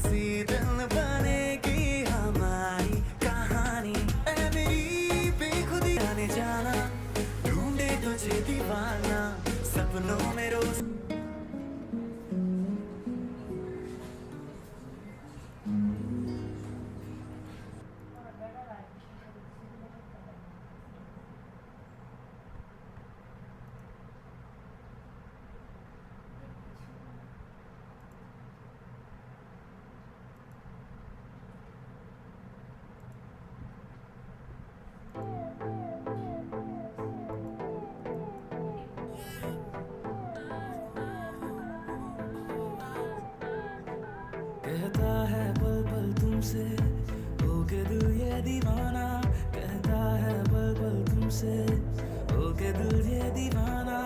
सी दिल बनेगी हमारी कहानी। ऐ मेरी बेखुदी आने जाना, ढूंढे तुझे दीवाना सपनों में रोज। कहता है पल पल तुमसे हो के दिल ये दीवाना, कहता है पल पल तुमसे हो के दिल ये दीवाना।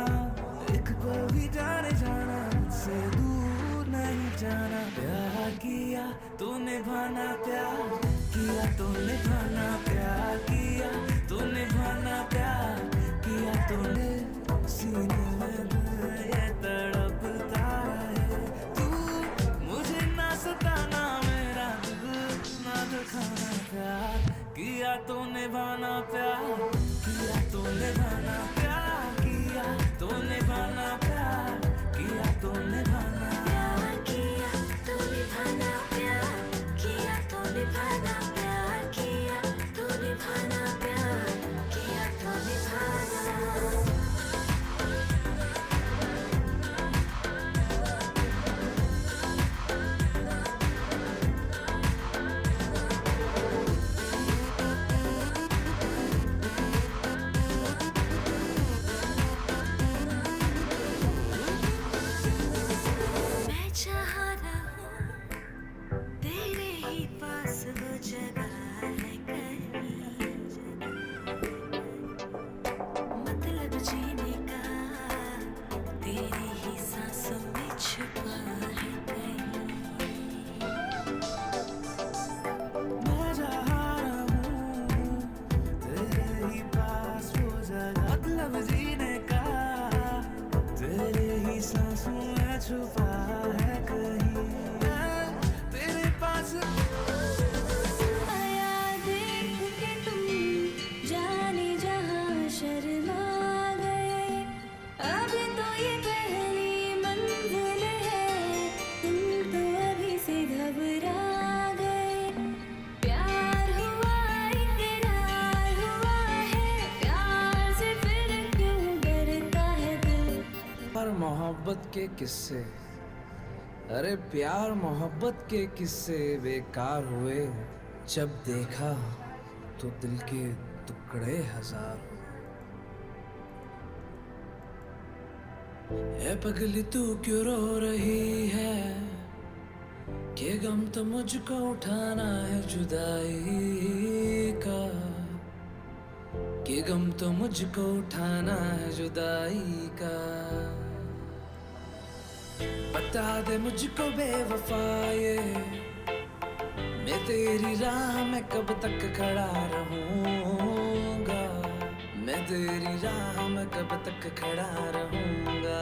एक पल भी जाने जाना, मुझसे दूर नहीं जाना। प्यार किया तो निभाना, प्यार किया तो निभाना, प्यार किया तो निभाना, प्यार किया तो सीने में दिल ये तड़पता है। तू मुझे ना सताना, मेरा दिल ना दुखाना। प्यार किया तो निभाना, प्यार किया तो निभाना, प्यार किया तो निभाना, प्यार किया तो निभाना, प्यार किया तो निभाना, प्यार किया तो निभाना, प्यार किया तो निभाना, प्यार किया तो निभाना। मैं चाह रहा हूँ तेरे ही पास वो जगह है कहीं, मतलब जीने का तेरी ही सांसों में छुपा है कहीं। मैं चाह रहा हूँ तेरे ही पास वो जगह, मतलब जीने का तेरे ही सांसों में छुपा है कहीं। मैं तेरे पास आया देख के तुम जाने जहाँ शर्मा गए। अब तो ये पहली मंजिल है, तुम तो अभी से घबरा गए। प्यार हुआ इकरार हुआ है, प्यार से फिर क्यों डरता है दिल। पर मोहब्बत के किस्से, अरे प्यार मोहब्बत के किस्से बेकार हुए। जब देखा तो दिल के टुकड़े हजार। ए पगली तू क्यों रो रही है, कि गम तो मुझको उठाना है जुदाई का, कि गम तो मुझको उठाना है जुदाई का। बता दे मुझको बेवफाए, मैं तेरी राह में कब तक खड़ा रहूंगा, मैं तेरी राह में कब तक खड़ा रहूंगा।